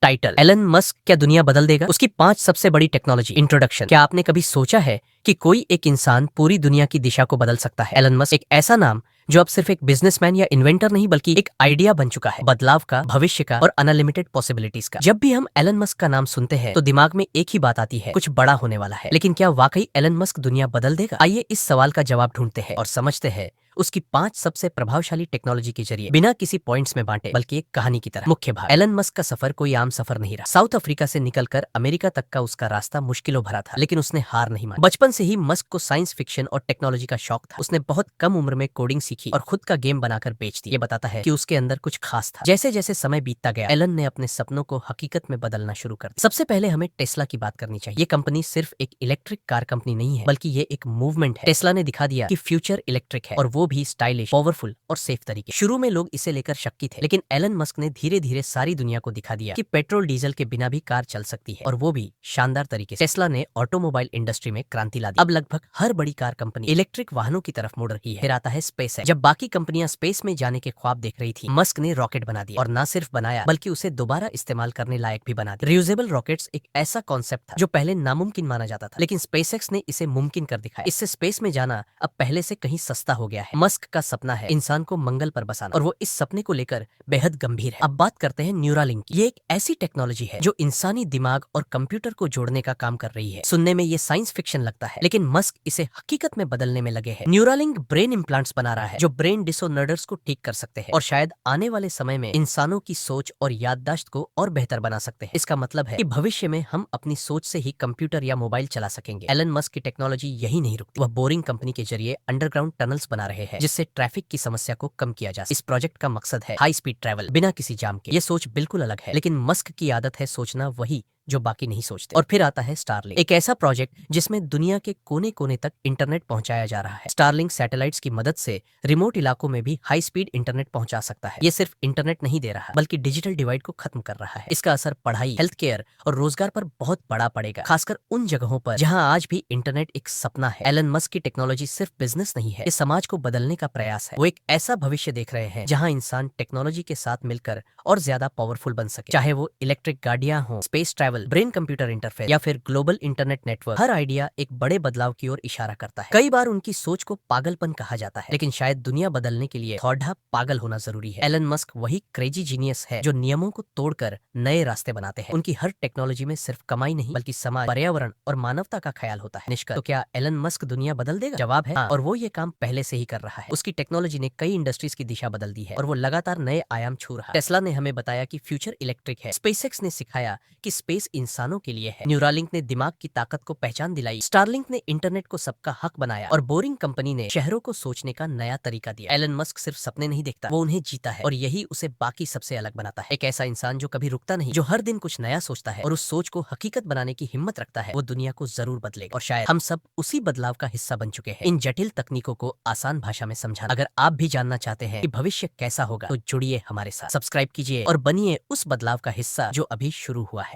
Title, Elon Musk क्या दुनिया बदल देगा? उसकी 5 सबसे बड़ी टेक्नोलॉजी। इंट्रोडक्शन, क्या आपने कभी सोचा है कि कोई एक इंसान पूरी दुनिया की दिशा को बदल सकता है? एलन मस्क एक ऐसा नाम जो अब सिर्फ एक बिजनेसमैन या इन्वेंटर नहीं बल्कि एक आइडिया बन चुका है, बदलाव का, भविष्य का और अनलिमिटेड पॉसिबिलिटीज का। जब भी हम एलन मस्क का नाम सुनते हैं तो दिमाग में एक ही बात आती है, कुछ बड़ा होने वाला है। लेकिन क्या वाकई एलन मस्क दुनिया बदल देगा? आइए इस सवाल का जवाब ढूंढते हैं और समझते हैं उसकी 5 सबसे प्रभावशाली टेक्नोलॉजी के जरिए, बिना किसी पॉइंट्स में बांटे बल्कि एक कहानी की तरह। मुख्य भाग, एलन मस्क का सफर कोई आम सफर नहीं रहा। साउथ अफ्रीका से निकलकर अमेरिका तक का उसका रास्ता मुश्किलों भरा था, लेकिन उसने हार नहीं मानी। बचपन से ही मस्क को साइंस फिक्शन और टेक्नोलॉजी का शौक था। उसने बहुत कम उम्र में कोडिंग सीखी और खुद का गेम बनाकर बेच दी। ये बताता है कि उसके अंदर कुछ खास था। जैसे जैसे समय बीतता गया, एलन ने अपने सपनों को हकीकत में बदलना शुरू कर दिया। सबसे पहले हमें टेस्ला की बात करनी चाहिए। ये कंपनी सिर्फ एक इलेक्ट्रिक कार कंपनी नहीं है, बल्कि ये एक मूवमेंट है। टेस्ला ने दिखा दिया कि फ्यूचर इलेक्ट्रिक है, और वो भी स्टाइलिश, पावरफुल और सेफ तरीके। शुरू में लोग इसे लेकर शक्की थे, लेकिन एलन मस्क ने धीरे धीरे सारी दुनिया को दिखा दिया कि पेट्रोल डीजल के बिना भी कार चल सकती है, और वो भी शानदार तरीके से। टेस्ला ने ऑटोमोबाइल इंडस्ट्री में क्रांति ला दी। अब लगभग हर बड़ी कार कंपनी इलेक्ट्रिक वाहनों की तरफ मुड़ रही है। फिर आता है स्पेस एक्स। जब बाकी कंपनियां स्पेस में जाने के ख्वाब देख रही थी, मस्क ने रॉकेट बना दिया, और न सिर्फ बनाया बल्कि उसे दोबारा इस्तेमाल करने लायक भी बना दिया। रियूजेबल रॉकेट्स एक ऐसा कॉन्सेप्ट था जो पहले नामुमकिन माना जाता था, लेकिन स्पेसएक्स ने इसे मुमकिन कर दिखाया। इससे स्पेस में जाना अब पहले से कहीं सस्ता हो गया है। मस्क का सपना है इंसान को मंगल पर बसाना, और वो इस सपने को लेकर बेहद गंभीर है। अब बात करते हैं न्यूरालिंक की। ये एक ऐसी टेक्नोलॉजी है जो इंसानी दिमाग और कंप्यूटर को जोड़ने का काम कर रही है। सुनने में ये साइंस फिक्शन लगता है, लेकिन मस्क इसे हकीकत में बदलने में लगे हैं। न्यूरालिंक ब्रेन इम्प्लांट्स बना रहा है जो ब्रेन डिसऑर्डर्स को ठीक कर सकते हैं, और शायद आने वाले समय में इंसानों की सोच और याददाश्त को और बेहतर बना सकते हैं। इसका मतलब है कि भविष्य में हम अपनी सोच से ही कंप्यूटर या मोबाइल चला सकेंगे। एलन मस्क की टेक्नोलॉजी यही नहीं रुकती। वह बोरिंग कंपनी के जरिए अंडरग्राउंड टनल्स बना रहे हैं, जिससे ट्रैफिक की समस्या को कम किया जा सके। इस प्रोजेक्ट का मकसद है हाई स्पीड ट्रैवल बिना किसी जाम के। ये सोच बिल्कुल अलग है, लेकिन मस्क की आदत है सोचना वही जो बाकी नहीं सोचते। और फिर आता है स्टारलिंक, एक ऐसा प्रोजेक्ट जिसमें दुनिया के कोने कोने तक इंटरनेट पहुंचाया जा रहा है। स्टारलिंक सैटेलाइट्स की मदद से रिमोट इलाकों में भी हाई स्पीड इंटरनेट पहुंचा सकता है। ये सिर्फ इंटरनेट नहीं दे रहा, बल्कि डिजिटल डिवाइड को खत्म कर रहा है। इसका असर पढ़ाई, हेल्थ केयर और रोजगार पर बहुत बड़ा पड़ेगा, खासकर उन जगहों पर जहां आज भी इंटरनेट एक सपना है। एलन मस्क की टेक्नोलॉजी सिर्फ बिजनेस नहीं है, ये समाज को बदलने का प्रयास है। वो एक ऐसा भविष्य देख रहे हैं जहां इंसान टेक्नोलॉजी के साथ मिलकर और ज्यादा पावरफुल बन सके। चाहे वो इलेक्ट्रिक गाड़ियां हो, space travel, brain computer interface या फिर ग्लोबल इंटरनेट नेटवर्क, हर आइडिया एक बड़े बदलाव की ओर इशारा करता है। कई बार उनकी सोच को पागलपन कहा जाता है, लेकिन शायद दुनिया बदलने के लिए थोड़ा पागल होना जरूरी है। एलन मस्क वही क्रेजी जीनियस है जो नियमों को तोड़कर नए रास्ते बनाते हैं। उनकी हर टेक्नोलॉजी में सिर्फ कमाई नहीं बल्कि समाज, पर्यावरण और मानवता का ख्याल होता है। निष्कर्ष, तो क्या एलन मस्क दुनिया बदल देगा? जवाब है हाँ, और वो ये काम पहले से ही कर रहा है। उसकी टेक्नोलॉजी ने कई इंडस्ट्रीज की दिशा बदल दी है, और वो लगातार नए आयाम छू रहा है। टेस्ला ने हमें बताया कि फ्यूचर इलेक्ट्रिक है, स्पेसएक्स ने सिखाया कि स्पेस इंसानों के लिए है, न्यूरालिंक ने दिमाग की ताकत को पहचान दिलाई, स्टारलिंक ने इंटरनेट को सबका हक बनाया, और बोरिंग कंपनी ने शहरों को सोचने का नया तरीका दिया। एलन मस्क सिर्फ सपने नहीं देखता, वो उन्हें जीता है, और यही उसे बाकी सबसे अलग बनाता है। एक ऐसा इंसान जो कभी रुकता नहीं, जो हर दिन कुछ नया सोचता है और उस सोच को हकीकत बनाने की हिम्मत रखता है, वो दुनिया को जरूर बदलेगा। और शायद हम सब उसी बदलाव का हिस्सा बन चुके हैं, इन जटिल तकनीकों को आसान भाषा में समझाना। अगर आप भी जानना चाहते हैं कि भविष्य कैसा होगा, तो जुड़िए हमारे साथ, सब्सक्राइब कीजिए और बनिए उस बदलाव का हिस्सा जो अभी शुरू हुआ है।